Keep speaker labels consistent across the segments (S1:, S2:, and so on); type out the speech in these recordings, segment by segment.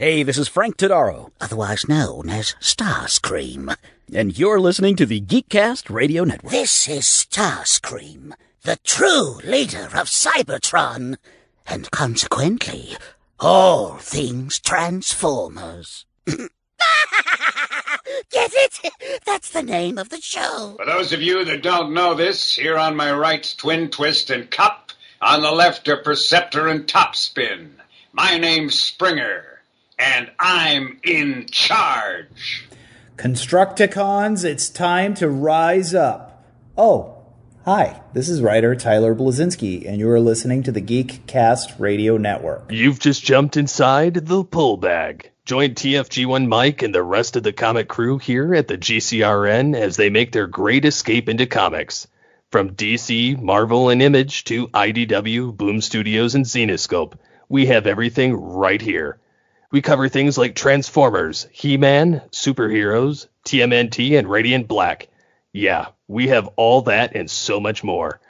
S1: Hey, this is Frank Todaro,
S2: otherwise known as Starscream.
S1: And you're listening to the Geekcast Radio Network.
S2: This is Starscream, the true leader of Cybertron, and consequently, all things Transformers. Get it? That's the name of the show.
S3: For those of you that don't know this, here on my right, Twin Twist and Cup. On the left are Perceptor and Topspin. My name's Springer, and I'm in charge.
S4: Constructicons, it's time to rise up. Oh, hi, this is writer Tyler Blazinski, and you are listening to the Geekcast Radio Network.
S5: You've just jumped inside the pull bag. Join TFG1 Mike and the rest of the comic crew here at the GCRN as they make their great escape into comics. From DC, Marvel, and Image to IDW, Boom Studios, and Zenescope, we have everything right here. We cover things like Transformers, He-Man, superheroes, TMNT, and Radiant Black. Yeah, we have all that and so much more.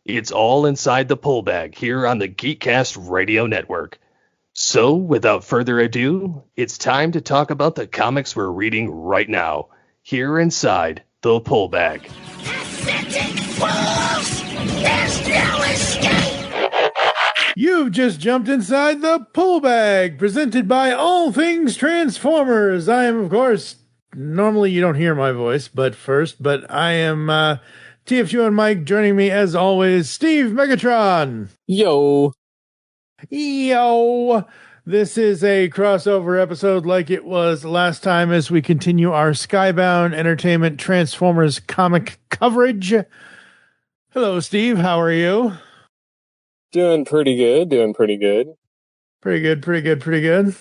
S5: It's all inside the pull bag here on the Geekcast Radio Network. So, without further ado, it's time to talk about the comics we're reading right now, here inside the pull bag.
S2: Pathetic fools! There's no escape!
S6: You've just jumped inside the pull bag, presented by All Things Transformers. I am, of course, normally you don't hear my voice, but I am TFU and Mike. Joining me, as always, Steve Megatron.
S7: Yo.
S6: This is a crossover episode like it was last time as we continue our SkyBound Entertainment Transformers comic coverage. Hello, Steve. How are you?
S7: Doing pretty good.
S6: Pretty good.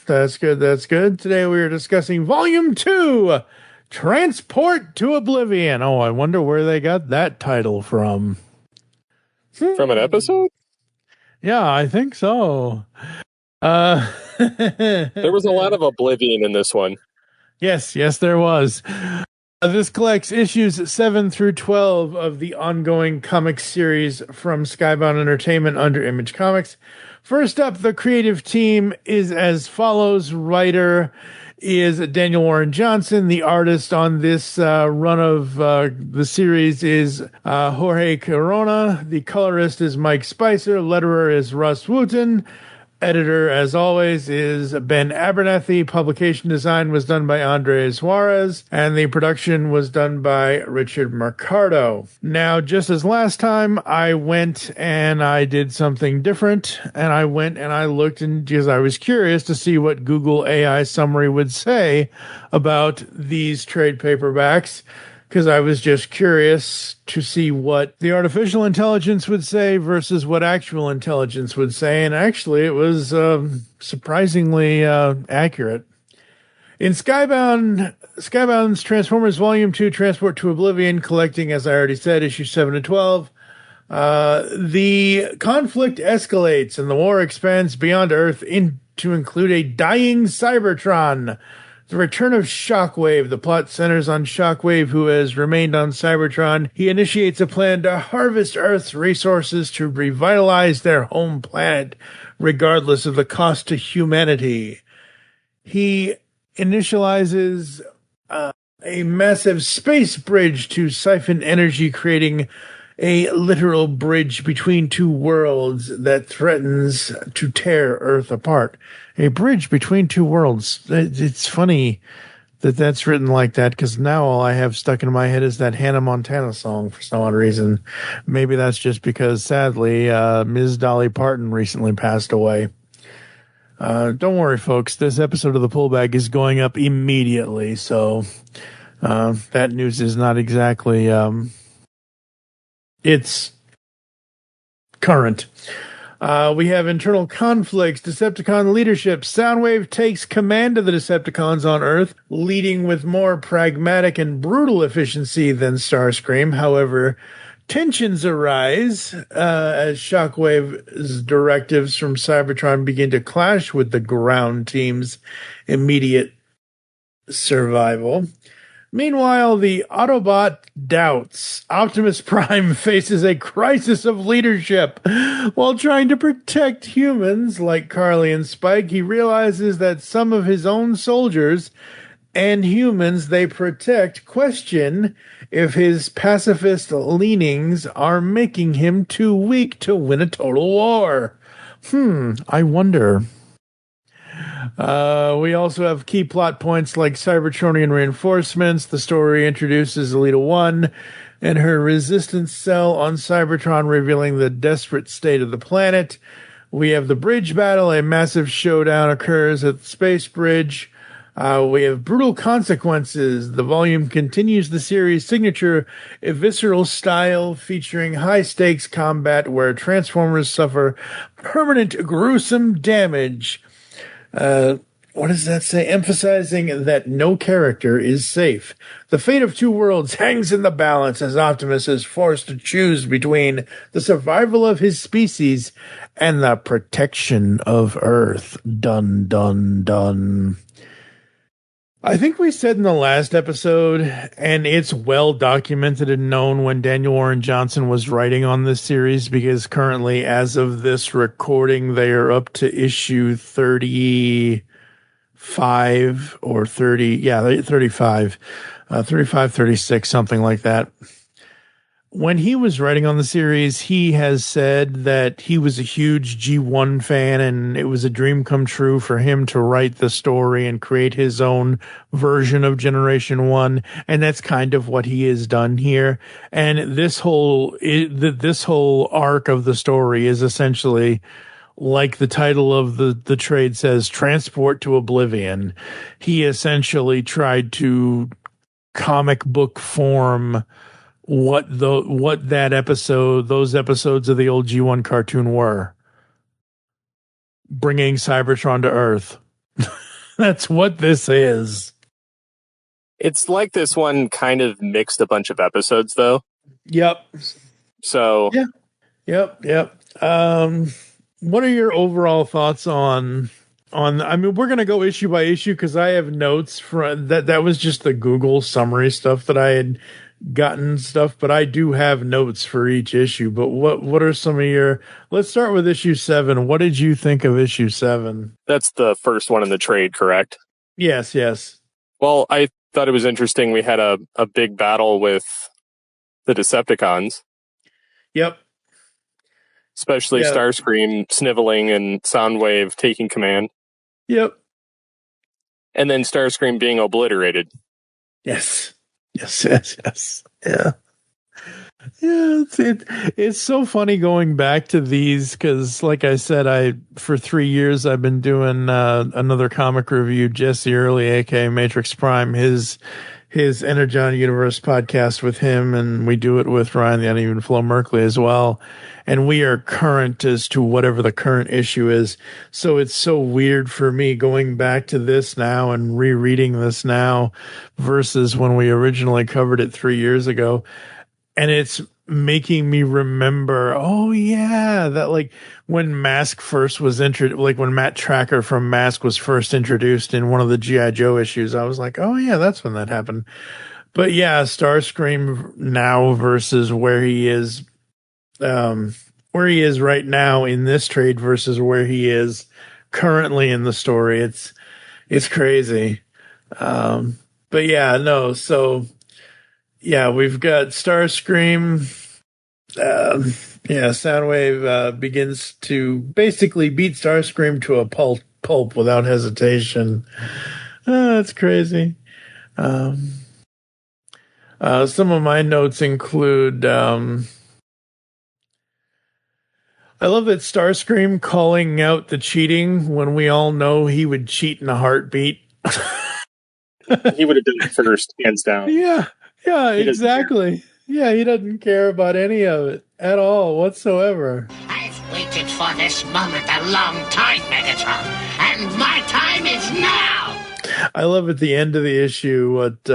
S6: That's good. Today we are discussing Volume 2, Transport to Oblivion. Oh, I wonder where they got that title from.
S7: From an episode?
S6: Yeah, I think so.
S7: There was a lot of Oblivion in this one.
S6: Yes, there was. This collects issues 7 through 12 of the ongoing comic series from SkyBound Entertainment under Image Comics. First up, the creative team is as follows. Writer is Daniel Warren Johnson. The artist on this run of the series is Jorge Corona. The colorist is Mike Spicer. Letterer is Russ Wooton. Editor, as always, is Ben Abernathy. Publication design was done by Andres Suarez, and the production was done by Richard Mercado. Now, just as last time, I went and I did something different, and I went and I looked because I was curious to see what Google AI summary would say about these trade paperbacks, because I was just curious to see what the artificial intelligence would say versus what actual intelligence would say. And actually, it was surprisingly accurate. In Skybound's Transformers Volume 2, Transport to Oblivion, collecting, as I already said, issues 7 to 12, the conflict escalates and the war expands beyond Earth to include a dying Cybertron. The return of Shockwave. The plot centers on Shockwave, who has remained on Cybertron. He initiates a plan to harvest Earth's resources to revitalize their home planet, regardless of the cost to humanity. He initializes a massive space bridge to siphon energy, creating a literal bridge between two worlds that threatens to tear Earth apart. A bridge between two worlds. It's funny that that's written like that, because now all I have stuck in my head is that Hannah Montana song for some odd reason. Maybe that's just because, sadly, Ms. Dolly Parton recently passed away. Don't worry, folks. This episode of The Pullbag is going up immediately, so that news is not exactly... it's current. We have internal conflicts, Decepticon leadership. Soundwave takes command of the Decepticons on Earth, leading with more pragmatic and brutal efficiency than Starscream. However, tensions arise as Shockwave's directives from Cybertron begin to clash with the ground team's immediate survival. Meanwhile, the Autobot doubts. Optimus Prime faces a crisis of leadership. While trying to protect humans like Carly and Spike, he realizes that some of his own soldiers and humans they protect question if his pacifist leanings are making him too weak to win a total war. I wonder. We also have key plot points like Cybertronian reinforcements. The story introduces Elita 1 and her resistance cell on Cybertron, revealing the desperate state of the planet. We have the bridge battle. A massive showdown occurs at the Space Bridge. We have brutal consequences. The volume continues the series' signature visceral style, featuring high-stakes combat where Transformers suffer permanent gruesome damage. What does that say? Emphasizing that no character is safe. The fate of two worlds hangs in the balance as Optimus is forced to choose between the survival of his species and the protection of Earth. Dun, dun, dun. I think we said in the last episode, and it's well documented and known when Daniel Warren Johnson was writing on this series, because currently, as of this recording, they are up to issue 35 or 30. Yeah, 35, 36, something like that. When he was writing on the series, he has said that he was a huge G1 fan and it was a dream come true for him to write the story and create his own version of Generation 1. And that's kind of what he has done here. And this whole arc of the story is essentially, like the title of the trade says, Transport to Oblivion. He essentially tried to comic book form what that episode, those episodes of the old G1 cartoon were. Bringing Cybertron to Earth. That's what this is.
S7: It's like this one kind of mixed a bunch of episodes, though.
S6: Yep.
S7: So.
S6: Yeah. Yep. What are your overall thoughts on, I mean, we're going to go issue by issue because I have notes from that was just the Google summary stuff that I had gotten stuff, but I do have notes for each issue. But what are some of your, let's start with issue 7. What did you think of issue 7?
S7: That's the first one in the trade, correct?
S6: Yes.
S7: Well, I thought it was interesting. We had a big battle with the Decepticons.
S6: Yep.
S7: Especially Starscream sniveling and Soundwave taking command.
S6: Yep.
S7: And then Starscream being obliterated.
S6: Yes. Yeah. It's so funny going back to these because, like I said, for 3 years I've been doing another comic review. Jesse Early, aka Matrix Prime, his Energon Universe podcast with him, and we do it with Ryan the Uneven Flow Merkley as well. And we are current as to whatever the current issue is. So it's so weird for me going back to this now and rereading this now versus when we originally covered it 3 years ago. And it's making me remember, oh yeah, that like when Mask first was introduced, like when Matt Tracker from Mask was first introduced in one of the G.I. Joe issues, I was like, oh yeah, that's when that happened. But yeah, Starscream now versus where he is right now in this trade versus where he is currently in the story. It's crazy. But yeah, no, so yeah, we've got Starscream. Soundwave begins to basically beat Starscream to a pulp without hesitation. That's crazy. Some of my notes include I love that Starscream calling out the cheating when we all know he would cheat in a heartbeat.
S7: He would have done it first, hands down.
S6: Yeah, exactly. Yeah, he doesn't care about any of it at all whatsoever.
S2: I've waited for this moment a long time, Megatron, and my time is now!
S6: I love at the end of the issue what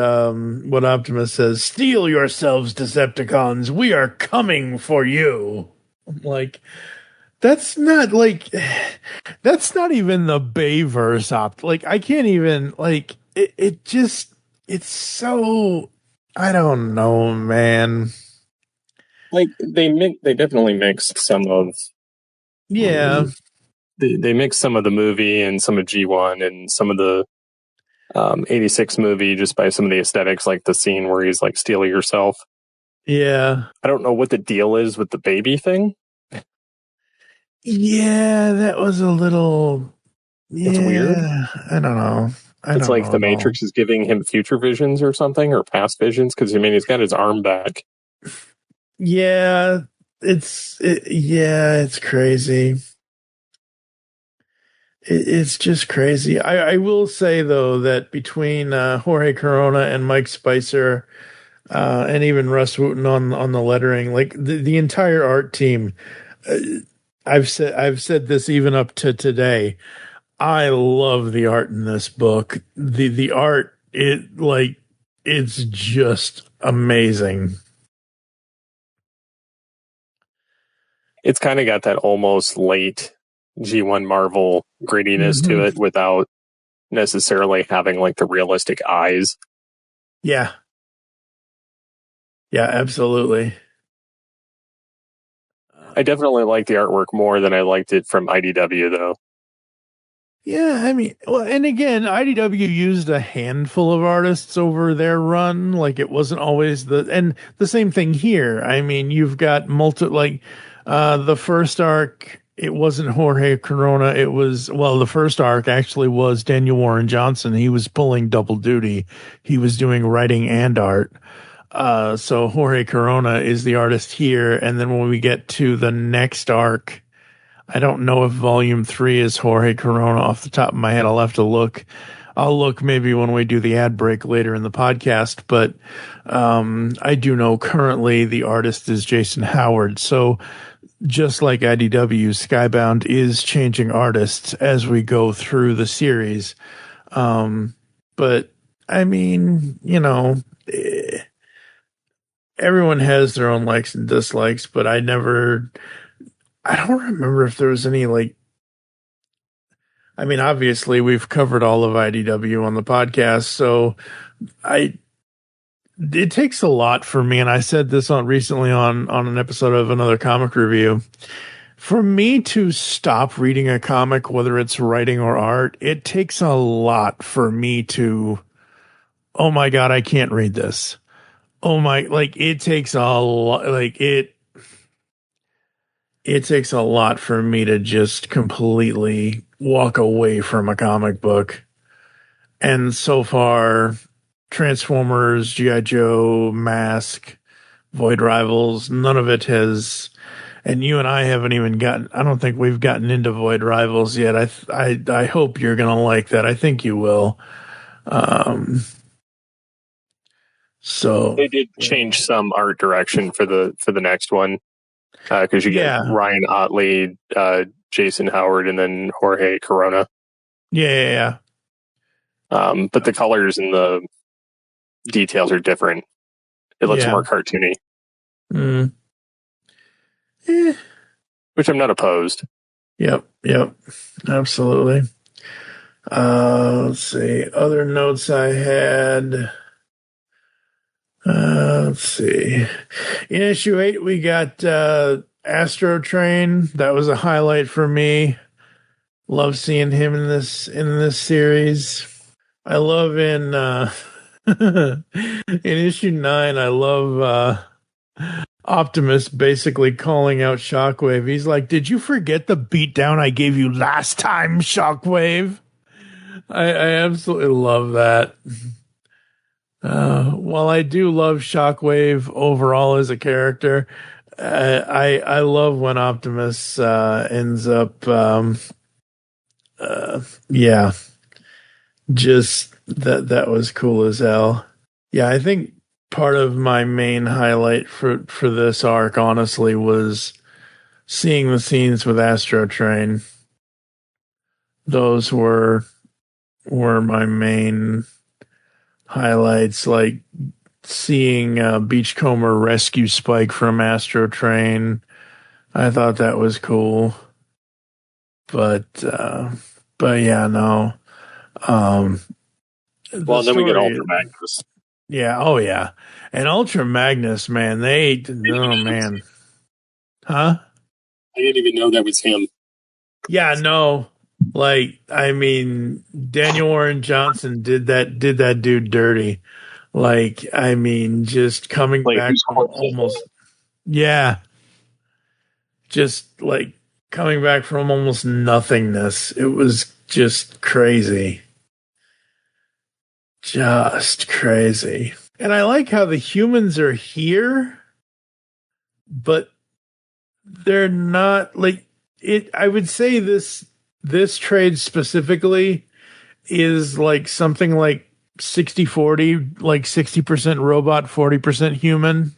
S6: Optimus says, "Steel yourselves, Decepticons, we are coming for you." I'm like, that's not even the Bayverse like I can't even like it just it's so, I don't know, man.
S7: Like they definitely mixed some of
S6: Yeah.
S7: they mixed some of the movie and some of G1 and some of the 86 movie just by some of the aesthetics, like the scene where he's like steal yourself.
S6: Yeah.
S7: I don't know what the deal is with the baby thing.
S6: Yeah, that was a little.
S7: It's weird.
S6: I don't know.
S7: It's like the Matrix is giving him future visions or something, or past visions, because I mean he's got his arm back.
S6: Yeah, it's crazy. It's just crazy. I will say though that between Jorge Corona and Mike Spicer, and even Russ Wooton on the lettering, like the entire art team, I've said this even up to today. I love the art in this book. The art, it's just amazing.
S7: It's kind of got that almost late G1 Marvel grittiness to it without necessarily having like the realistic eyes.
S6: Yeah. Yeah, absolutely.
S7: I definitely like the artwork more than I liked it from IDW though.
S6: Yeah, I mean, well, and again, IDW used a handful of artists over their run. Like it wasn't always and the same thing here. I mean, you've got the first arc, it wasn't Jorge Corona. It was, well, the first arc actually was Daniel Warren Johnson. He was pulling double duty. He was doing writing and art. So Jorge Corona is the artist here. And then when we get to the next arc, I don't know if volume 3 is Jorge Corona off the top of my head. I'll have to look. I'll look maybe when we do the ad break later in the podcast, but I do know currently the artist is Jason Howard. So just like IDW, Skybound is changing artists as we go through the series. But I mean, everyone has their own likes and dislikes, but I don't remember if there was any I mean, obviously we've covered all of IDW on the podcast, so it takes a lot for me, and I said this recently on an episode of another comic review. For me to stop reading a comic, whether it's writing or art, it takes a lot for me to, oh my God, I can't read this. It takes a lot, it takes a lot for me to just completely walk away from a comic book. And so far, Transformers, G.I. Joe, Mask, Void Rivals, none of it has, and you and I haven't even I don't think we've gotten into Void Rivals yet. I hope you're going to like that. I think you will. So
S7: they did change some art direction for the next one. Because you get Ryan Otley, Jason Howard, and then Jorge Corona.
S6: Yeah.
S7: But the colors and the details are different. It looks more cartoony. Which I'm not opposed.
S6: Yep. Absolutely. Let's see. Other notes I had. Let's see. In issue 8, we got Astro Train. That was a highlight for me. Love seeing him in this series. I love in in issue 9. I love Optimus basically calling out Shockwave. He's like, "Did you forget the beatdown I gave you last time, Shockwave?" I absolutely love that. While I do love Shockwave overall as a character, I love when Optimus ends up, just that was cool as hell. Yeah, I think part of my main highlight for this arc, honestly, was seeing the scenes with Astro Train. Those were my main highlights, like seeing Beachcomber rescue Spike from Astro Train. I thought that was cool. But yeah, no.
S7: Well, then we get Ultra Magnus.
S6: Yeah, oh yeah. And Ultra Magnus, man, man. Huh?
S7: I didn't even know that was him.
S6: Yeah, no. Like, I mean, Daniel Warren Johnson did that dude dirty. Like, I mean, just coming back from almost, yeah, just like coming back from almost nothingness. It was just crazy. Just crazy. And I like how the humans are here, but they're not like it. I would say this trade specifically is like something like 60-40, like 60% robot, 40% human.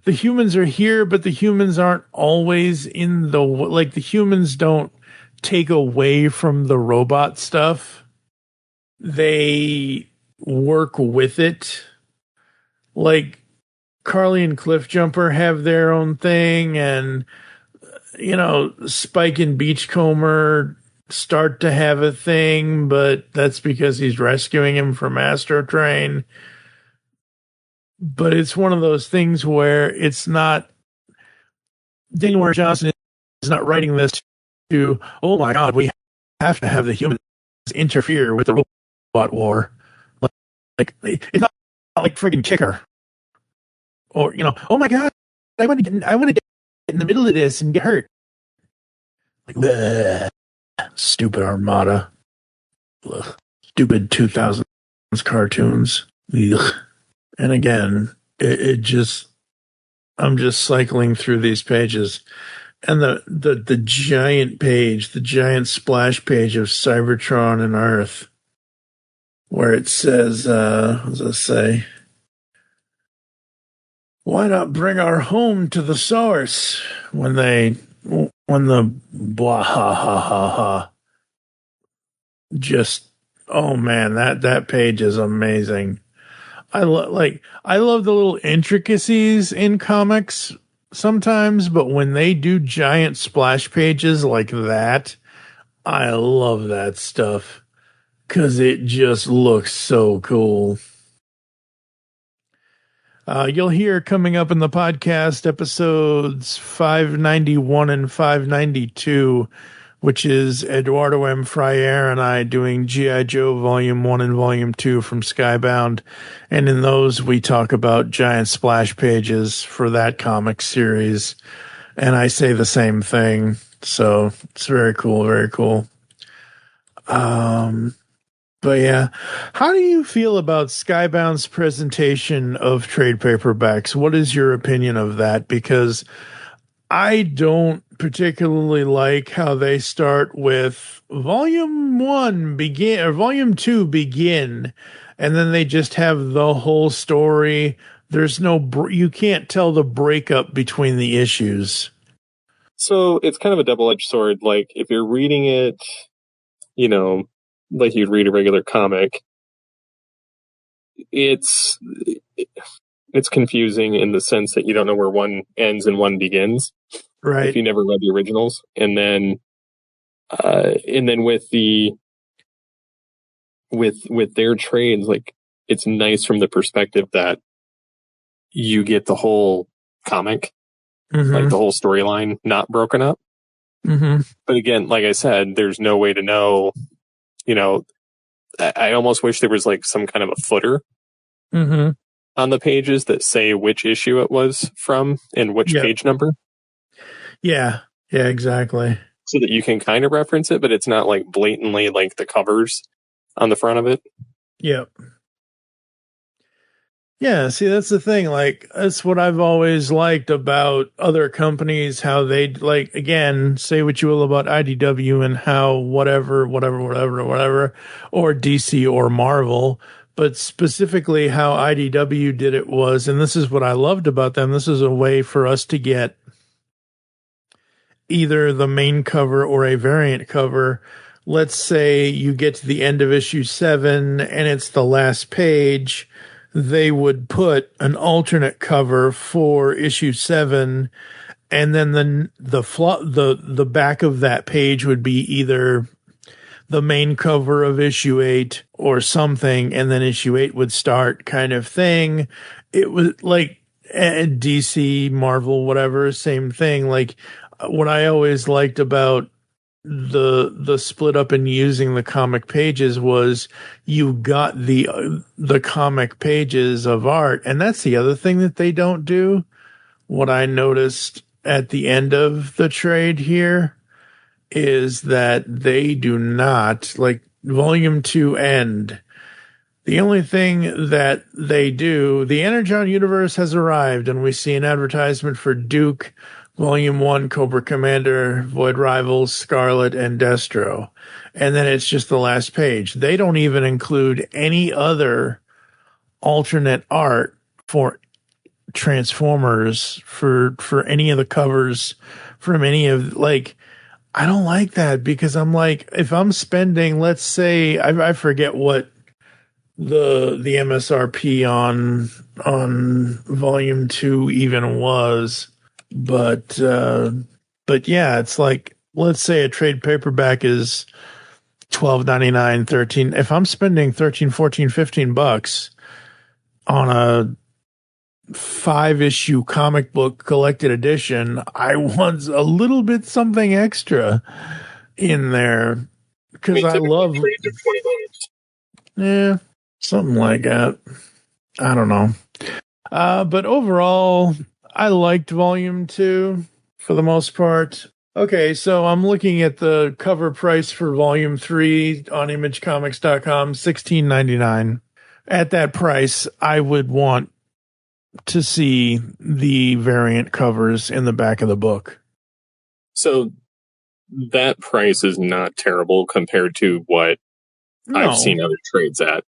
S6: The humans are here, but the humans aren't always in the, like, the humans don't take away from the robot stuff. They work with it. Like, Carly and Cliffjumper have their own thing, and, you know, Spike and Beachcomber start to have a thing, but that's because he's rescuing him from Astro Train. But it's one of those things where it's not, Daniel Warren Johnson is not writing this to, oh my God, we have to have the humans interfere with the robot war. Like it's not like friggin' Kicker. Or, you know, oh my God, I want to get in the middle of this and get hurt. Like, bleh, stupid Armada. Ugh. Stupid 2000s cartoons. Ugh. And again, it just, I'm just cycling through these pages, and the giant page, the giant splash page of Cybertron and Earth, where it says, what does it say? Why not bring our home to the source? When the blah ha ha ha ha. Just, oh man, that page is amazing. I love the little intricacies in comics sometimes, but when they do giant splash pages like that, I love that stuff because it just looks so cool. You'll hear coming up in the podcast episodes 591 and 592, which is Eduardo M. Fryer and I doing G.I. Joe Volume 1 and Volume 2 from SkyBound. And in those, we talk about giant splash pages for that comic series. And I say the same thing. So it's very cool, very cool. But yeah, how do you feel about SkyBound's presentation of trade paperbacks? What is your opinion of that? Because I don't particularly like how they start with Volume 1 begin, or Volume 2 begin, and then they just have the whole story. There's no, you can't tell the breakup between the issues.
S7: So it's kind of a double-edged sword. Like, if you're reading it, you know, like you'd read a regular comic, it's confusing in the sense that you don't know where one ends and one begins.
S6: Right.
S7: If you never read the originals. And then with their trades, like, it's nice from the perspective that you get the whole comic, like the whole storyline, not broken up.
S6: Mm-hmm.
S7: But again, like I said, there's no way to know, you know, I almost wish there was like some kind of a footer on the pages that say which issue it was from and which page number.
S6: Yeah, exactly.
S7: So that you can kind of reference it, but it's not like blatantly like the covers on the front of it.
S6: Yep. Yeah, see, that's the thing. Like, that's what I've always liked about other companies, how they, like, again, say what you will about IDW and how whatever, or DC or Marvel, but specifically how IDW did it was, and this is what I loved about them, this is a way for us to get either the main cover or a variant cover. Let's say you get to the end of issue 7 and it's the last page. They would put an alternate cover for issue 7, and then the back of that page would be either the main cover of issue 8 or something, and then issue 8 would start kind of thing. It was like DC, Marvel, whatever, same thing. Like what I always liked about the split up and using the comic pages was you got the comic pages of art. And that's the other thing that they don't do. What I noticed at the end of the trade here is that they do not, like volume 2 end. The only thing that they do, the Energon Universe has arrived, and we see an advertisement for Duke, Volume 1, Cobra Commander, Void Rivals, Scarlet, and Destro. And then it's just the last page. They don't even include any other alternate art for Transformers, for any of the covers from any of, like, I don't like that, because I'm like, if I'm spending, let's say, I forget what the MSRP on volume 2 even was, but yeah, it's like, let's say a trade paperback is $12.99, 13. If I'm spending 13, 14, 15 bucks on a 5-issue comic book collected edition, I want a little bit something extra in there, because I love, yeah, something like that. I don't know. But overall, I liked volume 2 for the most part. Okay, so I'm looking at the cover price for volume 3 on imagecomics.com, $16.99. At that price, I would want to see the variant covers in the back of the book.
S7: So that price is not terrible compared to what I've seen other trades at.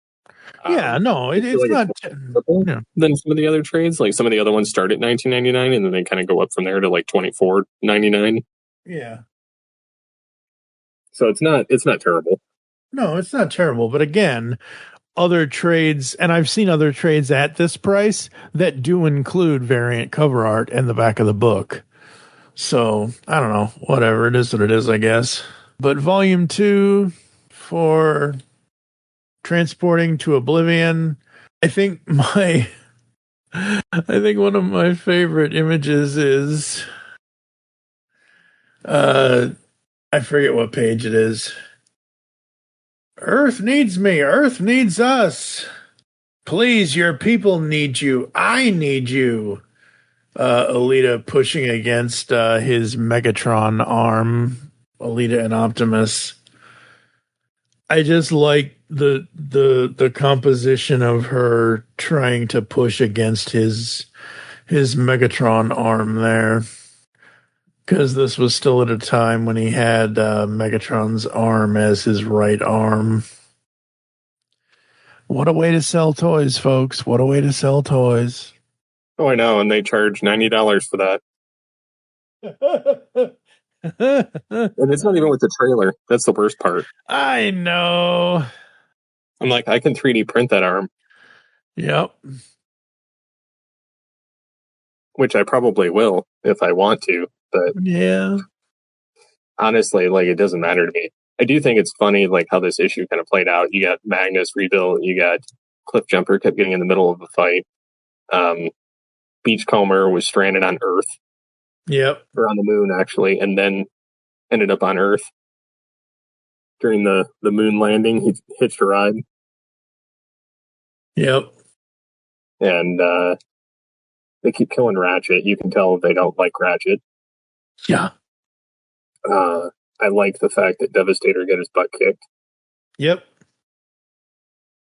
S6: Yeah, no, it's
S7: like
S6: not
S7: yeah. Than some of the other trades. Like some of the other ones start at $19.99 and then they kind of go up from there to like $24.99.
S6: Yeah.
S7: So it's not terrible.
S6: No, it's not terrible. But again, other trades, and I've seen other trades at this price that do include variant cover art in the back of the book. So I don't know, whatever, it is what it is, I guess. But volume 2 for Transporting to Oblivion, I think one of my favorite images is I forget what page it is. Earth needs me. Earth needs us. Please, your people need you. I need you. Alita pushing against his Megatron arm. Alita and Optimus. I just like the composition of her trying to push against his Megatron arm there. Because this was still at a time when he had Megatron's arm as his right arm. What a way to sell toys, folks. What a way to sell toys.
S7: Oh, I know, and they charge $90 for that. And it's not even with the trailer. That's the worst part.
S6: I know.
S7: I'm like, I can 3D print that arm.
S6: Yep.
S7: Which I probably will if I want to. But
S6: yeah,
S7: honestly, like, it doesn't matter to me. I do think it's funny, like, how this issue kind of played out. You got Magnus rebuilt. You got Cliffjumper kept getting in the middle of the fight. Beachcomber was stranded on Earth.
S6: Yep.
S7: Or on the moon, actually, and then ended up on Earth. During the moon landing, he hitched a ride.
S6: Yep.
S7: And they keep killing Ratchet. You can tell they don't like Ratchet.
S6: Yeah.
S7: I like the fact that Devastator got his butt kicked.
S6: Yep.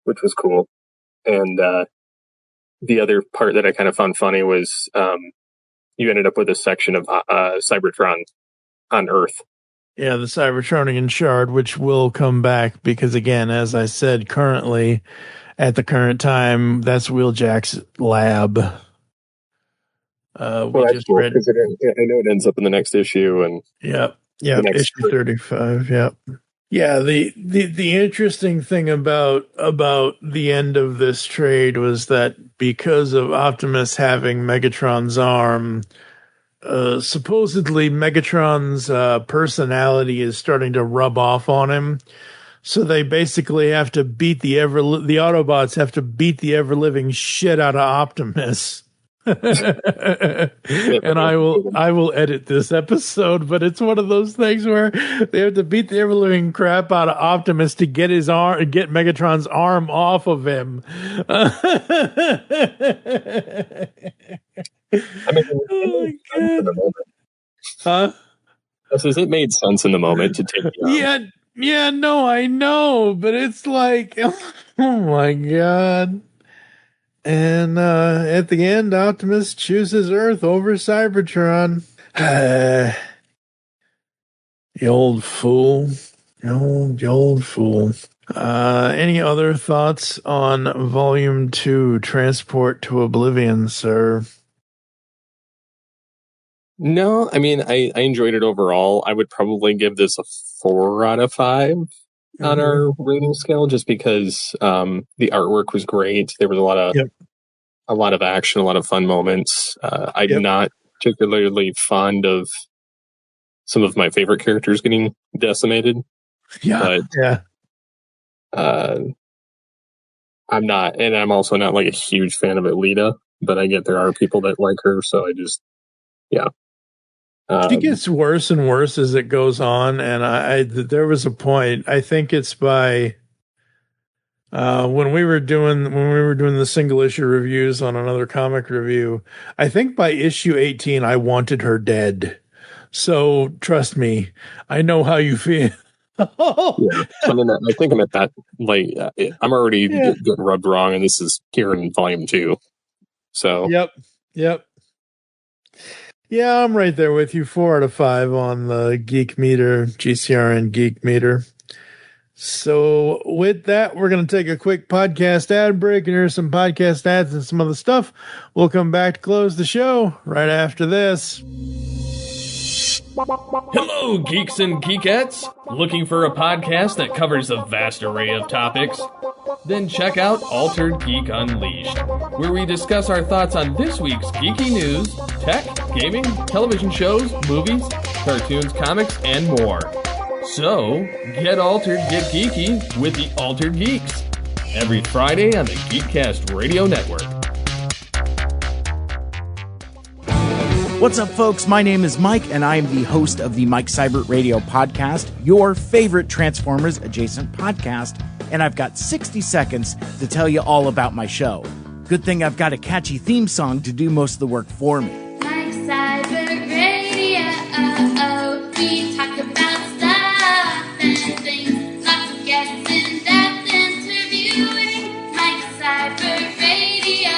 S7: Which was cool. And the other part that I kind of found funny was you ended up with a section of Cybertron on Earth.
S6: Yeah, the Cybertronian shard, which will come back because, again, as I said, currently, at the current time, that's Wheeljack's lab.
S7: Well, that's cool, because I know it ends up in the next issue. And
S6: yep, issue 35, yep. Yeah, the interesting thing about the end of this trade was that because of Optimus having Megatron's arm, supposedly Megatron's personality is starting to rub off on him. So they basically have to beat the Autobots have to beat the ever-living shit out of Optimus. And I will edit this episode, but it's one of those things where they have to beat the ever-living crap out of Optimus to get get Megatron's arm off of him.
S7: I mean, oh my God.
S6: Huh?
S7: It made sense in the moment to take the arm.
S6: Yeah, no, I know, but it's like, oh my God. And at the end, Optimus chooses Earth over Cybertron. The old fool. The old fool. Any other thoughts on Volume 2, Transport to Oblivion, sir?
S7: No, I mean, I enjoyed it overall. I would probably give this a 4 out of 5 on our rating scale, just because the artwork was great. There was a lot of action, a lot of fun moments. I'm not particularly fond of some of my favorite characters getting decimated. I'm not, and I'm also not like a huge fan of Alita, but I get there are people that like her, so I just,
S6: She gets worse and worse as it goes on, and there was a point. I think it's by when we were doing the single issue reviews on another comic review. I think by issue 18, I wanted her dead. So trust me, I know how you feel.
S7: I mean, I think I'm at that. Like, I'm already getting rubbed wrong, and this is here in Volume 2. So
S6: Yep. Yeah, I'm right there with you. 4 out of 5 on the Geek Meter, GCRN Geek Meter. So with that, we're going to take a quick podcast ad break and hear some podcast ads and some other stuff. We'll come back to close the show right after this.
S5: Hello, geeks and geekettes! Looking for a podcast that covers a vast array of topics? Then check out Altered Geek Unleashed, where we discuss our thoughts on this week's geeky news, tech, gaming, television shows, movies, cartoons, comics, and more. So, get altered, get geeky with the Altered Geeks, every Friday on the Geekcast Radio Network.
S1: What's up, folks? My name is Mike, and I am the host of the Mike Cybert Radio podcast, your favorite Transformers adjacent podcast, and I've got 60 seconds to tell you all about my show. Good thing I've got a catchy theme song to do most of the work for me.
S8: Mike Cybert Radio, we talk about stuff and things, lots of guests in-depth interviewing. Mike Cybert Radio,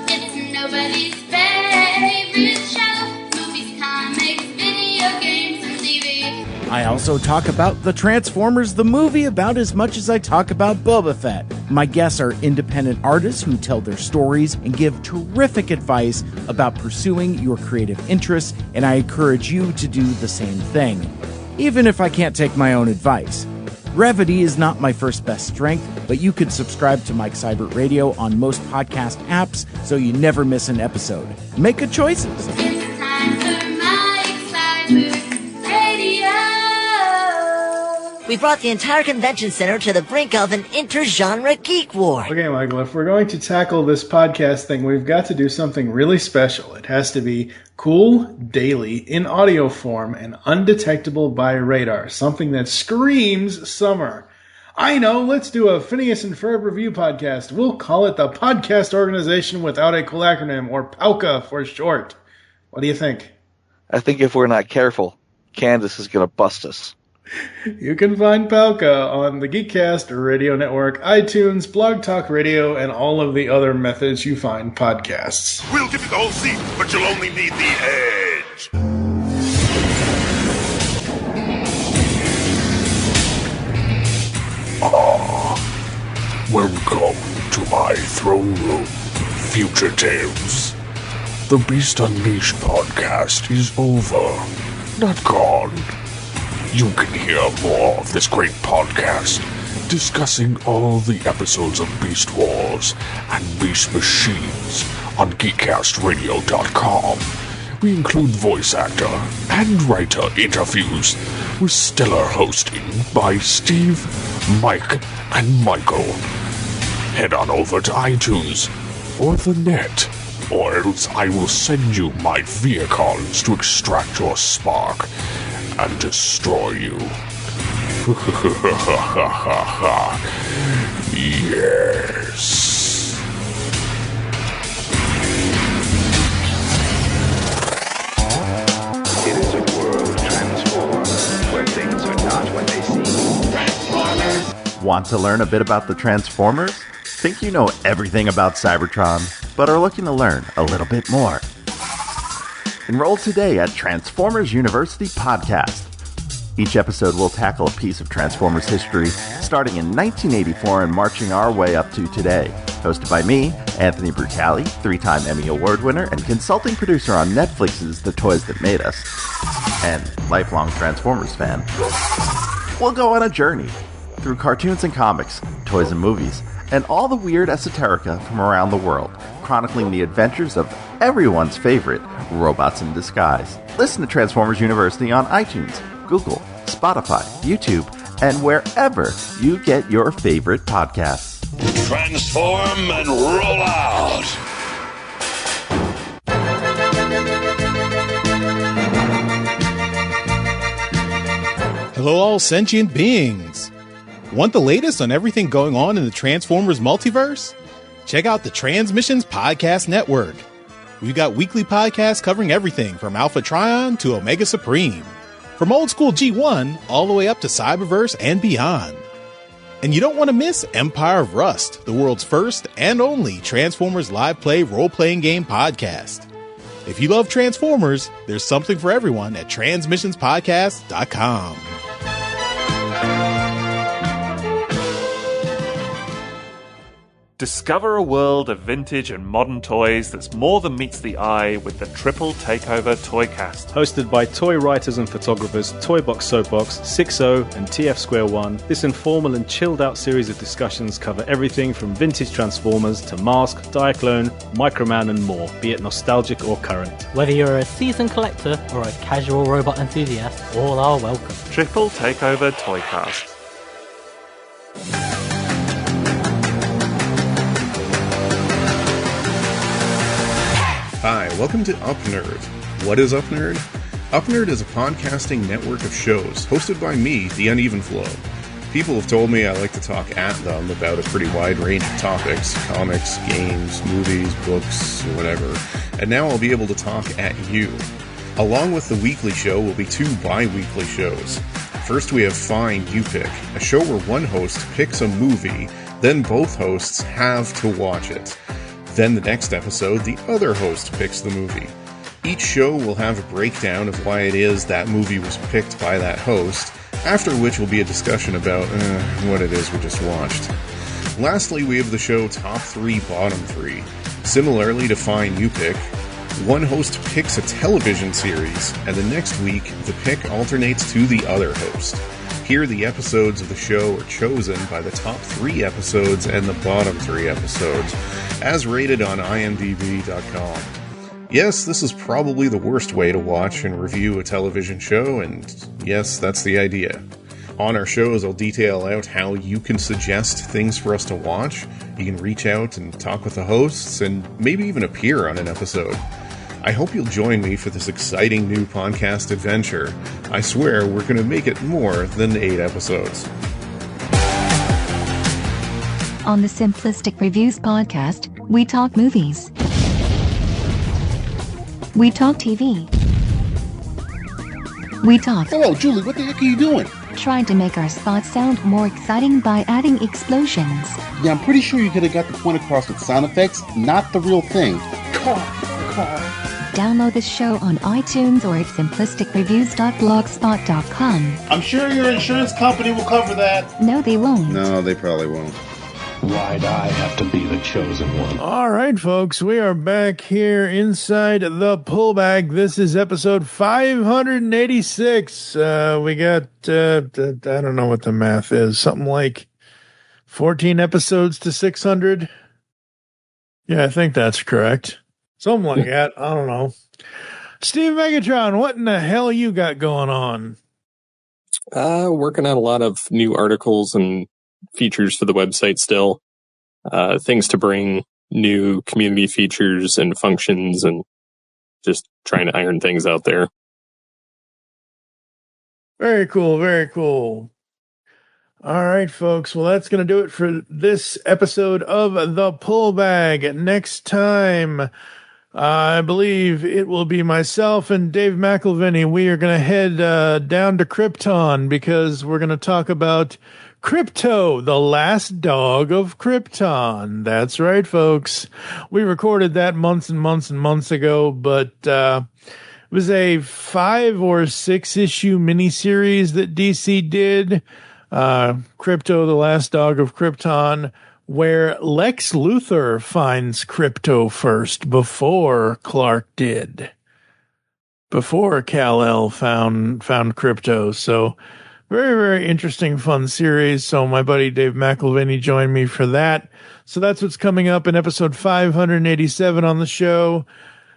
S8: it's nobody's favorite show. Movies, comics, video games, and TV.
S1: I also talk about the Transformers the movie about as much as I talk about Boba Fett. My guests are independent artists who tell their stories and give terrific advice about pursuing your creative interests, and I encourage you to do the same thing, even if I can't take my own advice. Brevity is not my first best strength, but you can subscribe to Mike Cybert Radio on most podcast apps so you never miss an episode. Make good choices.
S8: It's time for Mike Cybert Radio.
S9: We brought the entire convention center to the brink of an intergenre geek war.
S6: Okay, Michael, if we're going to tackle this podcast thing, we've got to do something really special. It has to be cool, daily, in audio form, and undetectable by radar. Something that screams summer. I know, let's do a Phineas and Ferb review podcast. We'll call it the Podcast Organization Without a Cool Acronym, or POWCA for short. What do you think?
S10: I think if we're not careful, Candace is going to bust us.
S6: You can find POWCA on the Geekcast Radio Network, iTunes, Blog Talk Radio, and all of the other methods you find podcasts.
S11: We'll give you the whole seat, but you'll only need the edge.
S12: Welcome to my throne room, Future Tales. The Beast Unleashed podcast is over, not gone. You can hear more of this great podcast, discussing all the episodes of Beast Wars and Beast Machines on GeekCastRadio.com, we include voice actor and writer interviews with stellar hosting by Steve, Mike, and Michael. Head on over to iTunes or the net, or else I will send you my vehicles to extract your spark and destroy you. Yes.
S13: It is a world transformed, where things are not what they seem. Transformers!
S14: Want to learn a bit about the Transformers? Think you know everything about Cybertron, but are looking to learn a little bit more? Enroll today at Transformers University Podcast. Each episode will tackle a piece of Transformers history, starting in 1984 and marching our way up to today. Hosted by me, Anthony Brucali, 3-time Emmy Award winner and consulting producer on Netflix's The Toys That Made Us, and lifelong Transformers fan. We'll go on a journey through cartoons and comics, toys and movies, and all the weird esoterica from around the world, chronicling the adventures of everyone's favorite robots in disguise. Listen to Transformers University on iTunes, Google, Spotify, YouTube, and wherever you get your favorite podcasts.
S11: Transform and roll out!
S15: Hello, all sentient beings! Want the latest on everything going on in the Transformers multiverse? Check out the Transmissions Podcast Network. We've got weekly podcasts covering everything from Alpha Trion to Omega Supreme. From old school G1 all the way up to Cyberverse and beyond. And you don't want to miss Empire of Rust, the world's first and only Transformers live play role-playing game podcast. If you love Transformers, there's something for everyone at transmissionspodcast.com.
S16: Discover a world of vintage and modern toys that's more than meets the eye with the Triple Takeover Toycast.
S17: Hosted by toy writers and photographers Toybox Soapbox, 6O, and TF Square 1, this informal and chilled out series of discussions cover everything from vintage Transformers to Mask, Diaclone, Microman, and more, be it nostalgic or current.
S18: Whether you're a seasoned collector or a casual robot enthusiast, all are welcome.
S16: Triple Takeover Toycast.
S19: Hi, welcome to Up Nerd. What is Up Nerd? Up Nerd is a podcasting network of shows hosted by me, The Uneven Flow. People have told me I like to talk at them about a pretty wide range of topics, comics, games, movies, books, whatever, and now I'll be able to talk at you. Along with the weekly show will be 2 bi-weekly shows. First we have Find You Pick, a show where one host picks a movie, then both hosts have to watch it. Then the next episode, the other host picks the movie. Each show will have a breakdown of why it is that movie was picked by that host, after which will be a discussion about what it is we just watched. Lastly, we have the show Top 3, Bottom 3. Similarly to Find You Pick, one host picks a television series, and the next week, the pick alternates to the other host. Here, the episodes of the show are chosen by the top 3 episodes and the bottom 3 episodes, as rated on IMDb.com. Yes, this is probably the worst way to watch and review a television show, and yes, that's the idea. On our shows, I'll detail out how you can suggest things for us to watch. You can reach out and talk with the hosts, and maybe even appear on an episode. I hope you'll join me for this exciting new podcast adventure. I swear we're going to make it more than 8 episodes.
S20: On the Simplistic Reviews podcast, we talk movies. We talk TV. We talk...
S21: Hello, Julie, what the heck are you doing?
S20: Trying to make our spots sound more exciting by adding explosions.
S21: Yeah, I'm pretty sure you could have got the point across with sound effects, not the real thing. Car.
S20: Download this show on iTunes or at simplisticreviews.blogspot.com.
S21: I'm sure your insurance company will cover that.
S20: No, they won't.
S21: No, they probably won't.
S12: Why'd I have to be the chosen one?
S6: All right, folks, we are back here inside the pull bag. This is episode 586. We got, I don't know what the math is, something like 14 episodes to 600. Yeah, I think that's correct. Something like that. I don't know. Steve Megatron, what in the hell you got going on?
S7: Working on a lot of new articles and features for the website still. Things to bring, new community features and functions, and just trying to iron things out there.
S6: Very cool, very cool. All right, folks. Well, that's going to do it for this episode of The Pull Bag. Next time, I believe it will be myself and Dave McElveny. We are going to head down to Krypton because we're going to talk about Crypto, the last dog of Krypton. That's right, folks. We recorded that months and months and months ago, but it was a 5 or 6 issue miniseries that DC did. Crypto, the last dog of Krypton, where Lex Luthor finds Crypto first before Clark did. Before Kal-El found Crypto. So very, very interesting, fun series. So my buddy Dave McElveny joined me for that. So that's what's coming up in episode 587 on the show.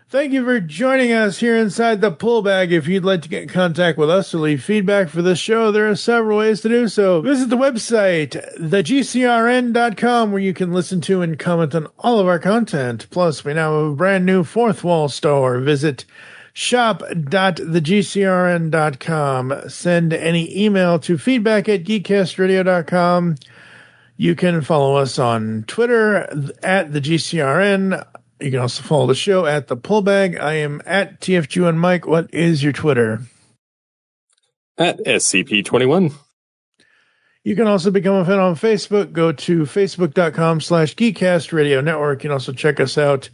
S6: Thank you for joining us here inside the Pull Bag. If you'd like to get in contact with us or leave feedback for this show, there are several ways to do so. Visit the website, thegcrn.com, where you can listen to and comment on all of our content. Plus, we now have a brand new Fourth Wall store. Visit shop.thegcrn.com. Send any email to feedback@geekcastradio.com. You can follow us on Twitter at the GCRN. You can also follow the show at The Pullbag. I am at TFG1 Mike. What is your Twitter?
S7: At SCP-21.
S6: You can also become a fan on Facebook. Go to facebook.com/Geekcast Radio Network. You can also check us out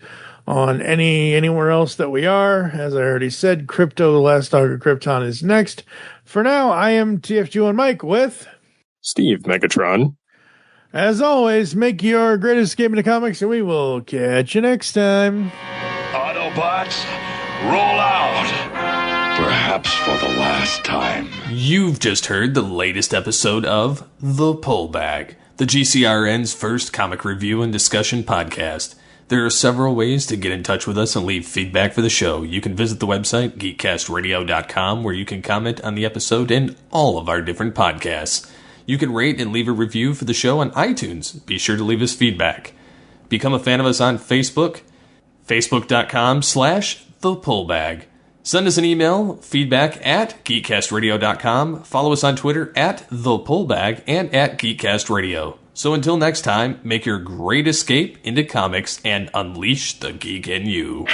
S6: on anywhere else that we are. As I already said, Crypto, the last dog of Krypton is next. For now, I am TFG1 Mike with
S7: Steve Megatron.
S6: As always, make your great escape into comics, and we will catch you next time.
S11: Autobots, roll out. Perhaps for the last time.
S5: You've just heard the latest episode of The Pull Bag, the GCRN's first comic review and discussion podcast. There are several ways to get in touch with us and leave feedback for the show. You can visit the website, geekcastradio.com, where you can comment on the episode and all of our different podcasts. You can rate and leave a review for the show on iTunes. Be sure to leave us feedback. Become a fan of us on Facebook, facebook.com/thepullbag. Send us an email, feedback@geekcastradio.com. Follow us on Twitter @thepullbag and @geekcastradio. So until next time, make your great escape into comics and unleash the geek in you.